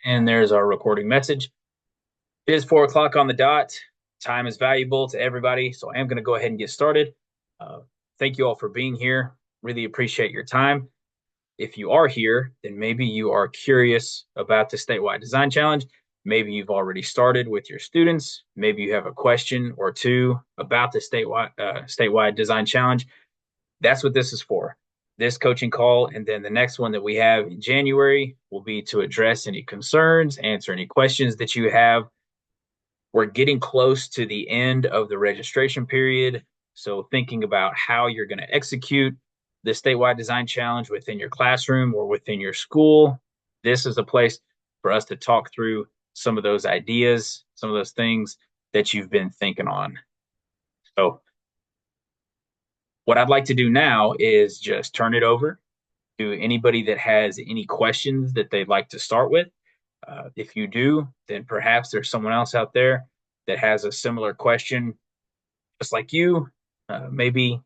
And there's our recording message. It is 4 o'clock on the dot. Time is valuable to everybody, so I am going to go ahead and get started. Uh, Thank you all for being here. Really appreciate your time. If you are here, then maybe you are curious about the statewide design challenge. Maybe you've already started with your students. Maybe you have a question or two about the statewide design challenge. That's what this is for. This coaching call, and then the next one that we have in January will be to address any concerns, answer any questions that you have. We're getting close to the end of the registration period. So thinking about how you're going to execute the statewide design challenge within your classroom or within your school, this is a place for us to talk through some of those ideas, some of those things that you've been thinking on. So what I'd like to do now is just turn it over to anybody that has any questions that they'd like to start with. If you do, then perhaps there's someone else out there that has a similar question, just like you. Maybe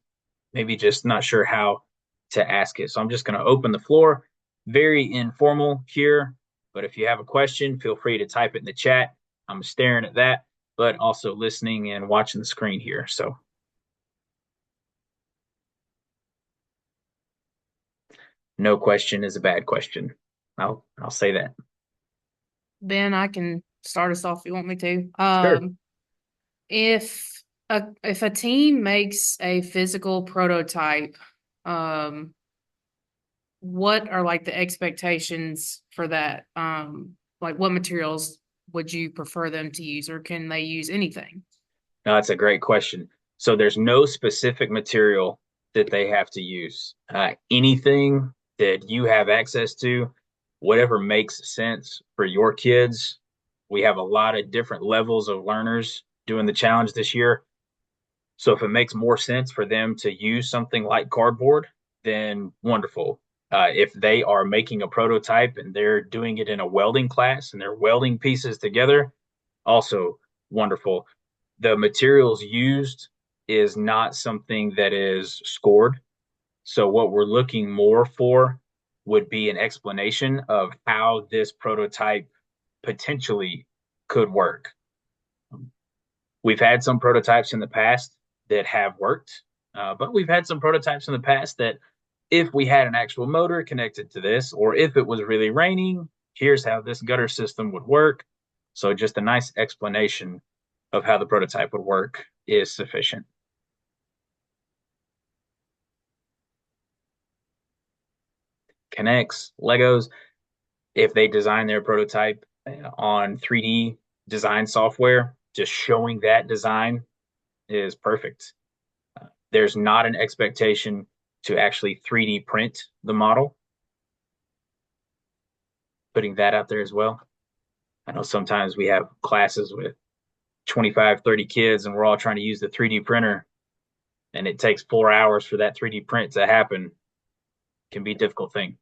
just not sure how to ask it. So I'm just going to open the floor. Very informal here, but if you have a question, feel free to type it in the chat. I'm staring at that, but also listening and watching the screen here. So no question is a bad question. I'll say that. Ben, I can start us off if you want me to. Sure. If a team makes a physical prototype, um, what are like the expectations for that? Like what materials would you prefer them to use, or can they use anything? No, that's a great question. So there's no specific material that they have to use. Anything that you have access to, whatever makes sense for your kids. We have a lot of different levels of learners doing the challenge this year. So if it makes more sense for them to use something like cardboard, then wonderful. If they are making a prototype and they're doing it in a welding class and they're welding pieces together, also wonderful. The materials used is not something that is scored. So what we're looking more for would be an explanation of how this prototype potentially could work. We've had some prototypes in the past that have worked, but we've had some prototypes in the past that if we had an actual motor connected to this, or if it was really raining, here's how this gutter system would work. So just a nice explanation of how the prototype would work is sufficient. Connects, Legos, if they design their prototype on 3D design software, just showing that design is perfect. There's not an expectation to actually 3D print the model, putting that out there as well. I know sometimes we have classes with 25, 30 kids, and we're all trying to use the 3D printer, and it takes 4 hours for that 3D print to happen. It can be a difficult thing.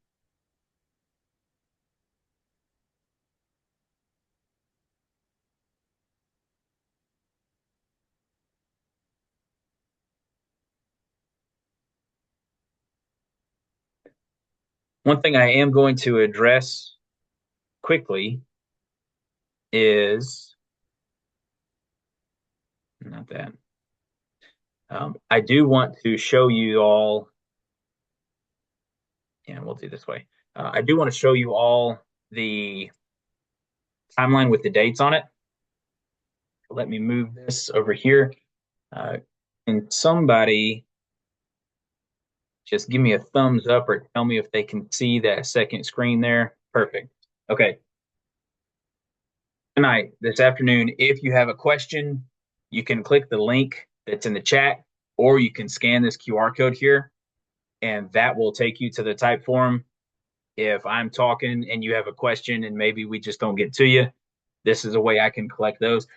One thing I am going to address quickly is not that. I do want to show you all, yeah, we'll do this way. I do want to show you all the timeline with the dates on it. Let me move this over here. Uh, can somebody just give me a thumbs up or tell me if they can see that second screen there? Perfect. Okay. Tonight, this afternoon, if you have a question, you can click the link that's in the chat, or you can scan this QR code here, and that will take you to the type form. If I'm talking and you have a question and maybe we just don't get to you, this is a way I can collect those.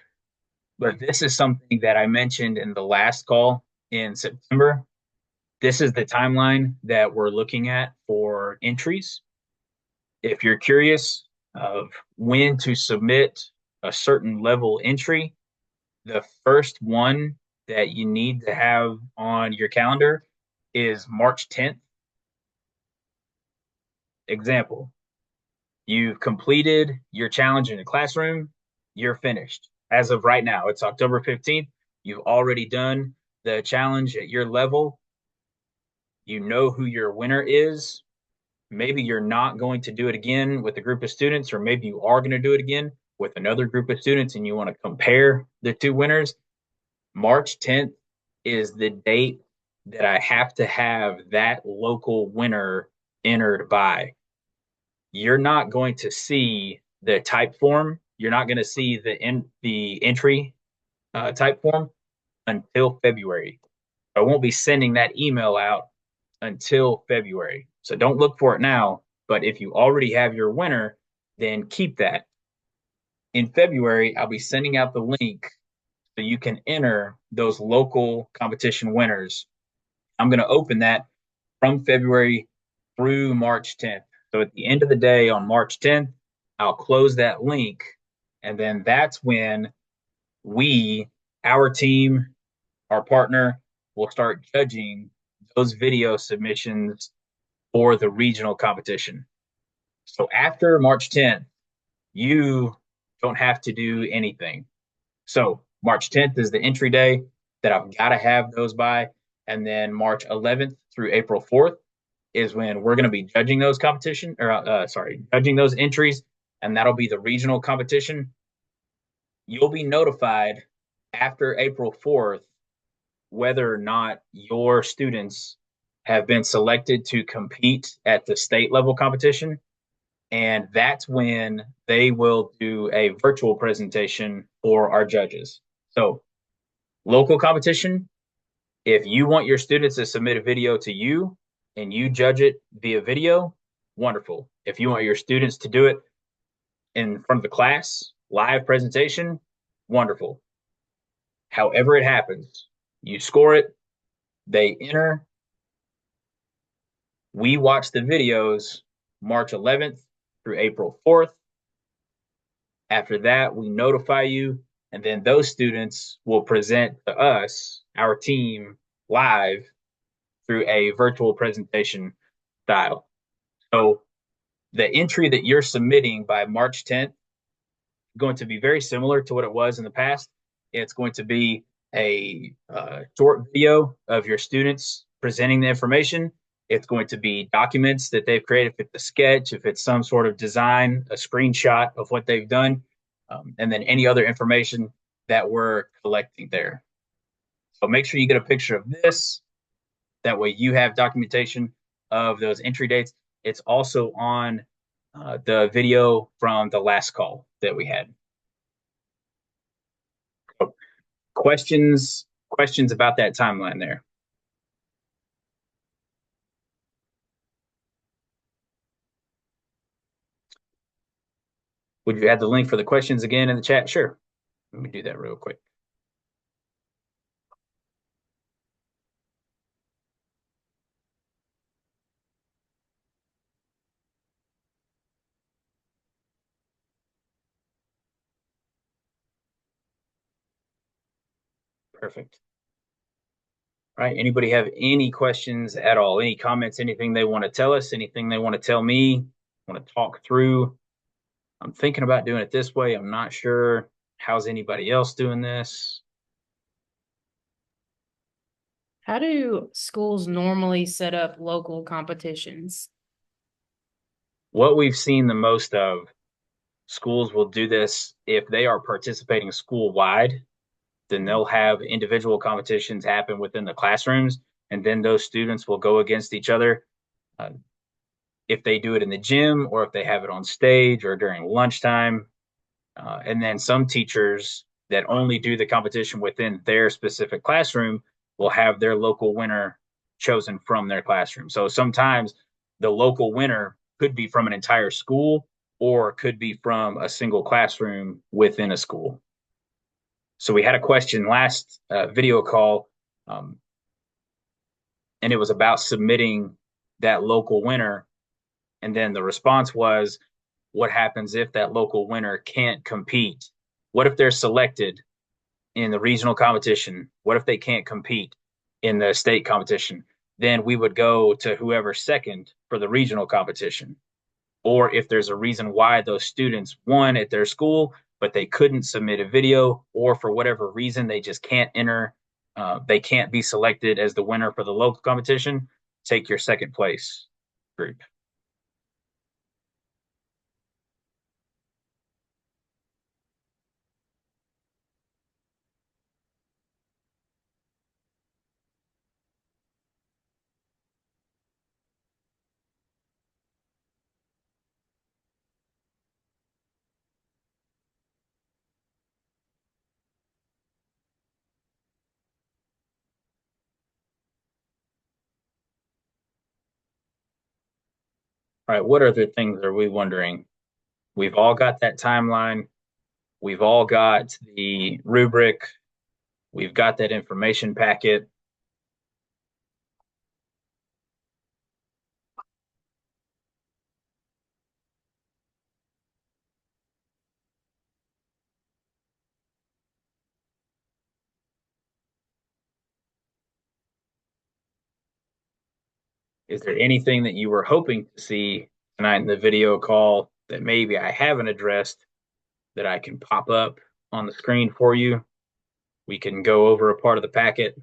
But this is something that I mentioned in the last call in September. This is the timeline that we're looking at for entries. If you're curious of when to submit a certain level entry, the first one that you need to have on your calendar is March 10th. Example, You've completed your challenge in the classroom. You're finished. As of right now, it's October 15th. You've already done the challenge at your level. You know who your winner is. Maybe you're not going to do it again with a group of students, or maybe you are going to do it again with another group of students and you want to compare the two winners. March 10th is the date that I have to have that local winner entered by. You're not going to see the type form. You're not going to see the entry type form until February. I won't be sending that email out until February. So don't look for it now. But if you already have your winner, then keep that. In February, I'll be sending out the link so you can enter those local competition winners. I'm going to open that from February through March 10th. So at the end of the day on March 10th, I'll close that link. And then that's when we, our team, our partner, will start judging those video submissions for the regional competition. So after March 10th, you don't have to do anything. So March 10th is the entry day that I've got to have those by. And then March 11th through April 4th is when we're going to be judging those judging those entries. And that'll be the regional competition. You'll be notified after April 4th whether or not your students have been selected to compete at the state level competition. And that's when they will do a virtual presentation for our judges. So, local competition, if you want your students to submit a video to you and you judge it via video, wonderful. If you want your students to do it in front of the class, live presentation, wonderful. However it happens, you score it, they enter, we watch the videos March 11th through April 4th. After that, we notify you, and then those students will present to us, our team, live through a virtual presentation style. So the entry that you're submitting by March 10th is going to be very similar to what it was in the past. It's going to be a short video of your students presenting the information. It's going to be documents that they've created, if it's a sketch, if it's some sort of design, a screenshot of what they've done, and then any other information that we're collecting there. So make sure you get a picture of this. That way you have documentation of those entry dates. It's also on the video from the last call that we had. So questions about that timeline there? Would you add the link for the questions again in the chat? Sure. Let me do that real quick. Perfect. All right. Anybody have any questions at all? Any comments? Anything they want to tell us? Anything they want to tell me? Want to talk through? I'm thinking about doing it this way. I'm not sure. How's anybody else doing this? How do schools normally set up local competitions? What we've seen the most of, schools will do this if they are participating school wide, then they'll have individual competitions happen within the classrooms, and then those students will go against each other. Uh, if they do it in the gym or if they have it on stage or during lunchtime. And then some teachers that only do the competition within their specific classroom will have their local winner chosen from their classroom. So sometimes the local winner could be from an entire school or could be from a single classroom within a school. So we had a question last video call, and it was about submitting that local winner. And then the response was, what happens if that local winner can't compete? What if they're selected in the regional competition? What if they can't compete in the state competition? Then we would go to whoever's second for the regional competition. or if there's a reason why those students won at their school, but they couldn't submit a video, or for whatever reason, they just can't enter, they can't be selected as the winner for the local competition, take your second place group. All right, what other things are we wondering? We've all got that timeline. We've all got the rubric. We've got that information packet. Is there anything that you were hoping to see tonight in the video call that maybe I haven't addressed that I can pop up on the screen for you? We can go over a part of the packet.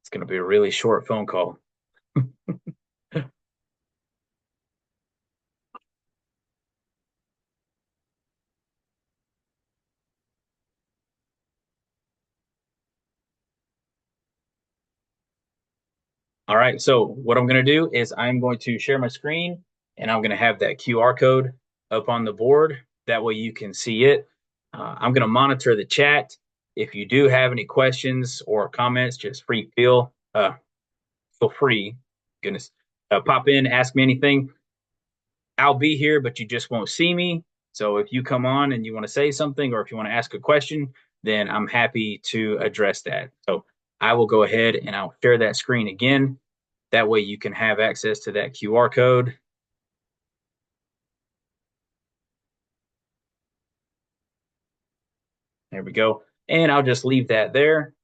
It's going to be a really short phone call. All right, so what I'm going to do is I'm going to share my screen and I'm going to have that QR code up on the board. That way you can see it. I'm going to monitor the chat. If you do have any questions or comments, just feel free. Goodness, pop in, ask me anything. I'll be here, but you just won't see me. So if you come on and you want to say something or if you want to ask a question, then I'm happy to address that. So I will go ahead and I'll share that screen again. That way you can have access to that QR code. There we go. And I'll just leave that there.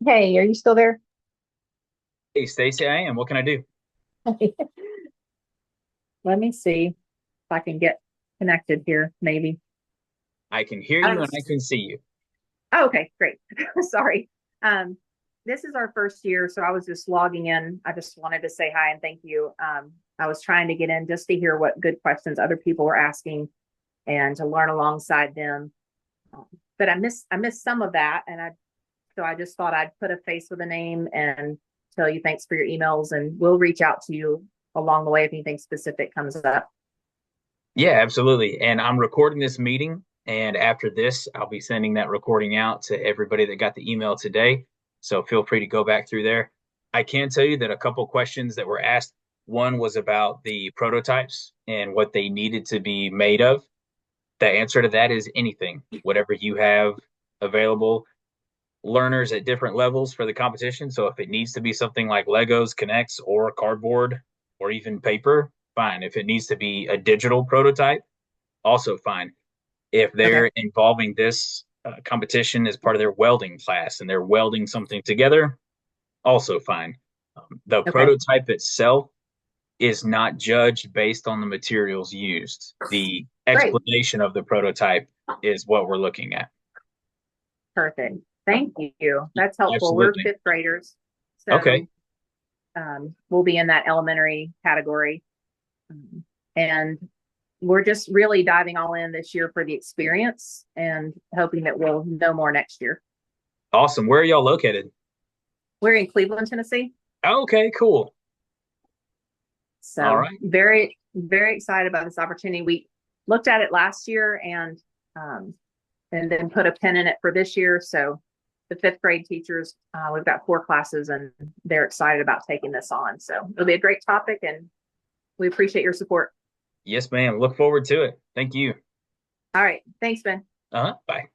Hey, are you still there? Hey, Stacy, I am. What can I do? Let me see if I can get connected here, maybe. I can hear I you don't, and I can see you. oh, okay, great. Sorry. Um, this is our first year, so I was just logging in. I just wanted to say hi and thank you. I was trying to get in just to hear what good questions other people were asking and to learn alongside them. Um, but I missed some of that, and I just thought I'd put a face with a name and tell you thanks for your emails, and we'll reach out to you along the way if anything specific comes up. Yeah, absolutely. And I'm recording this meeting. And after this, I'll be sending that recording out to everybody that got the email today. So feel free to go back through there. I can tell you that a couple questions that were asked. One was about the prototypes and what they needed to be made of. The answer to that is anything, whatever you have available. Learners at different levels for the competition. So if it needs to be something like Legos, Connects, or cardboard, or even paper, fine. If it needs to be a digital prototype, also fine. If Okay. they're involving this competition as part of their welding class and they're welding something together, also fine. The Okay. prototype itself is not judged based on the materials used. The Great. explanation of the prototype is what we're looking at. Perfect. Thank you. That's helpful. We're Absolutely. fifth graders, Okay. so we'll be in that elementary category. And we're just really diving all in this year for the experience and hoping that we'll know more next year. Awesome. Where are y'all located? We're in Cleveland, Tennessee. Okay, cool. All So right. very, very excited about this opportunity. We looked at it last year um, and then put a pin in it for this year. So the fifth grade teachers, we've got 4 classes and they're excited about taking this on. So it'll be a great topic and we appreciate your support. Yes, ma'am. Look forward to it. Thank you. All right. Thanks, Ben. Bye.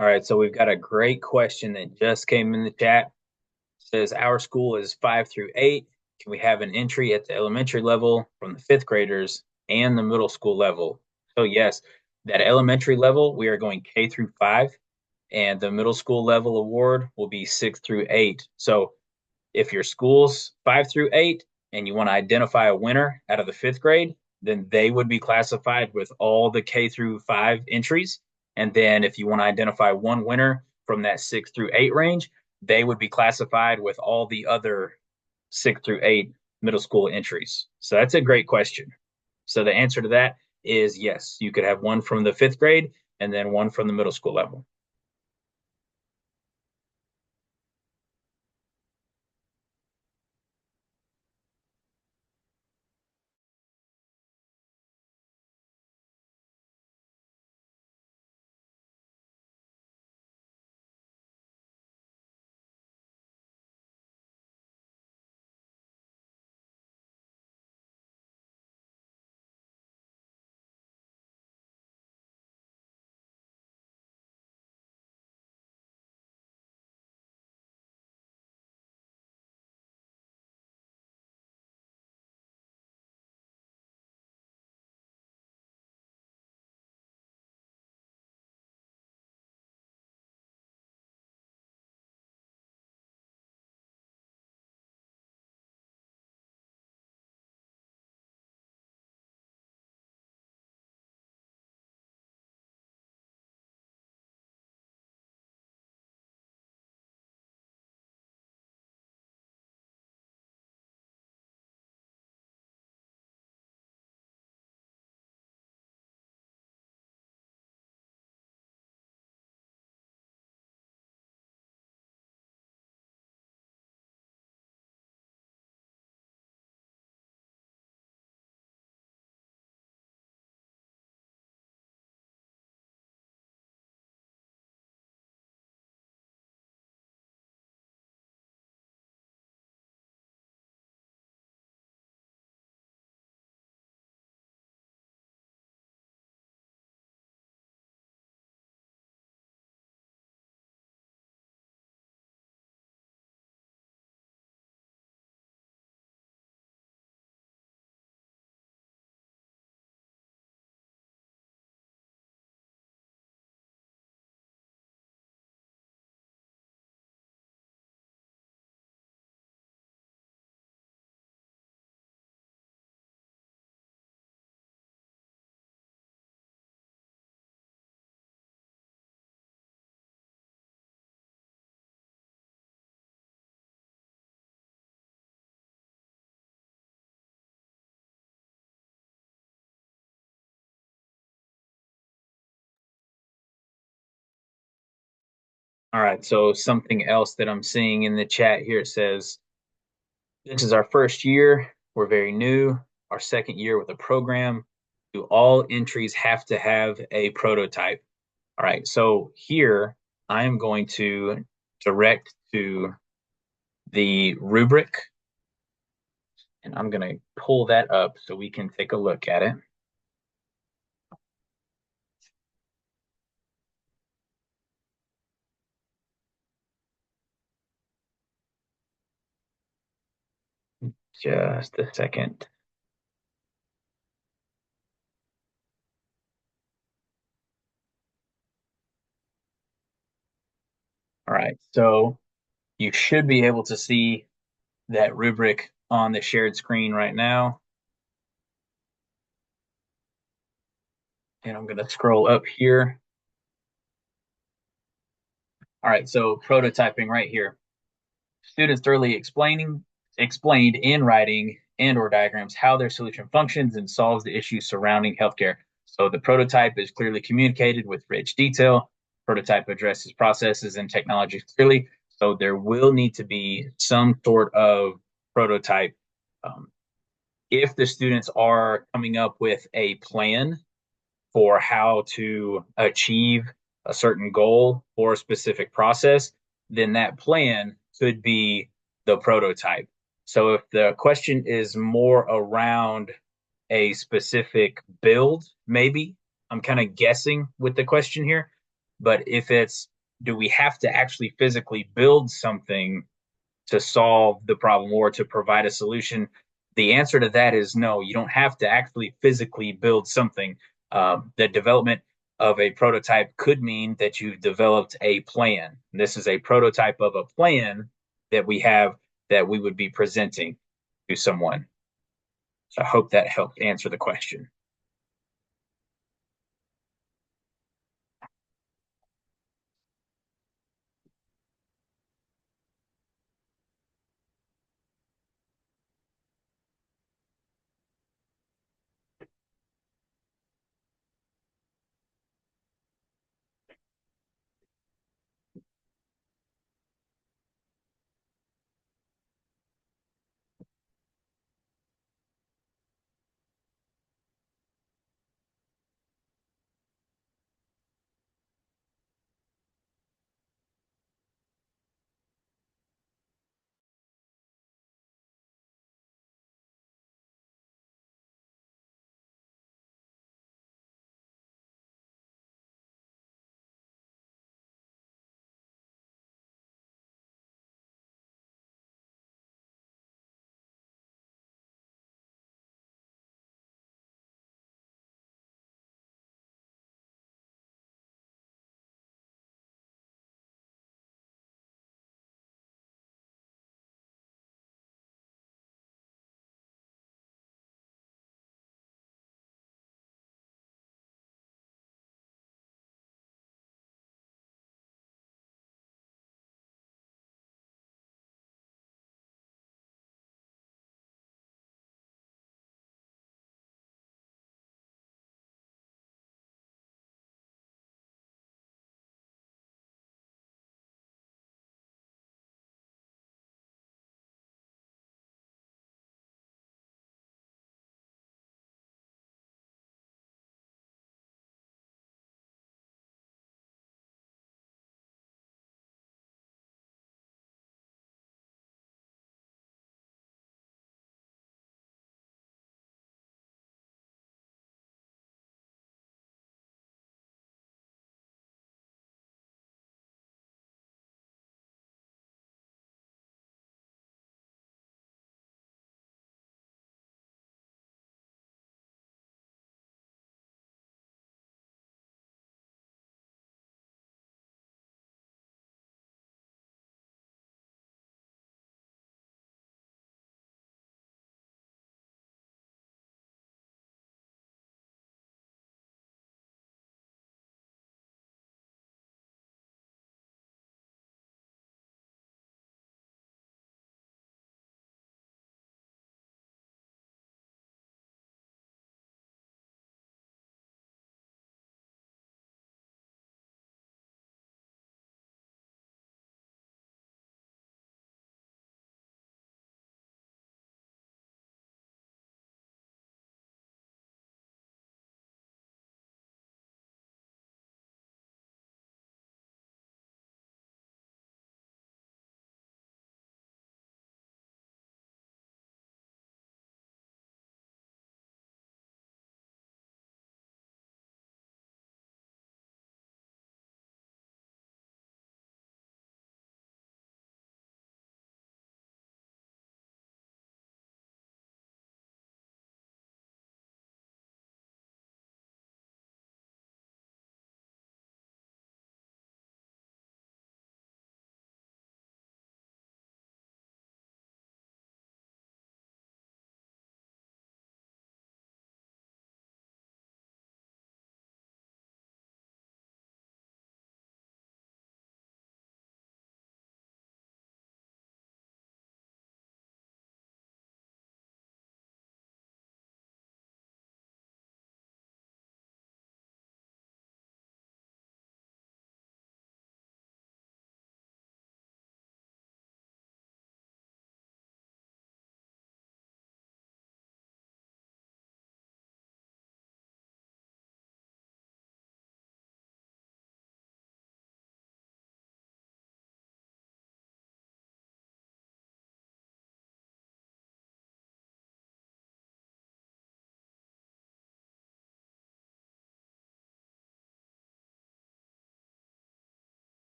All right. So we've got a great question that just came in the chat. It says our school is 5 through 8. Can we have an entry at the elementary level from the fifth graders and the middle school level? So yes, that elementary level, we are going K through 5, and the middle school level award will be 6 through 8. So if your school's 5 through 8 and you want to identify a winner out of the fifth grade, then they would be classified with all the K through 5 entries. And then if you want to identify one winner from that 6 through 8 range, they would be classified with all the other 6 through 8 middle school entries. So that's a great question. So the answer to that is yes, you could have one from the fifth grade and then one from the middle school level. All right, so something else that I'm seeing in the chat here says, this is our first year. We're very new. Our second year with a program. Do all entries have to have a prototype? All right, so here I am going to direct to the rubric, and I'm going to pull that up so we can take a look at it. Just a second. All right, so you should be able to see that rubric on the shared screen right now. And I'm going to scroll up here. All right, so prototyping right here. Students thoroughly explained in writing and or diagrams how their solution functions and solves the issues surrounding healthcare. So the prototype is clearly communicated with rich detail. Prototype addresses processes and technologies clearly. So there will need to be some sort of prototype. If the students are coming up with a plan for how to achieve a certain goal or a specific process, then that plan could be the prototype. So if the question is more around a specific build, maybe I'm kind of guessing with the question here. But if it's, do we have to actually physically build something to solve the problem or to provide a solution? The answer to that is no, you don't have to actually physically build something. The development of a prototype could mean that you've developed a plan. This is a prototype of a plan that we have that we would be presenting to someone. So I hope that helped answer the question.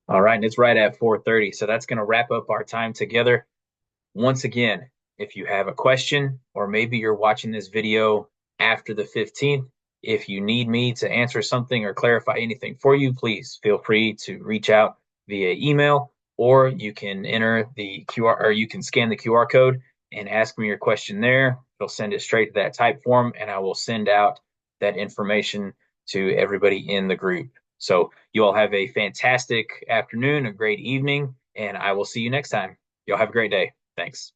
All right, and it's right at 4:30, so that's going to wrap up our time together. Once again, if you have a question, or maybe you're watching this video after the 15th, if you need me to answer something or clarify anything for you, please feel free to reach out via email, or you can enter the QR, or you can scan the QR code and ask me your question there. It'll send it straight to that type form, and I will send out that information to everybody in the group. So you all have a fantastic afternoon, a great evening, and I will see you next time. Y'all have a great day. Thanks.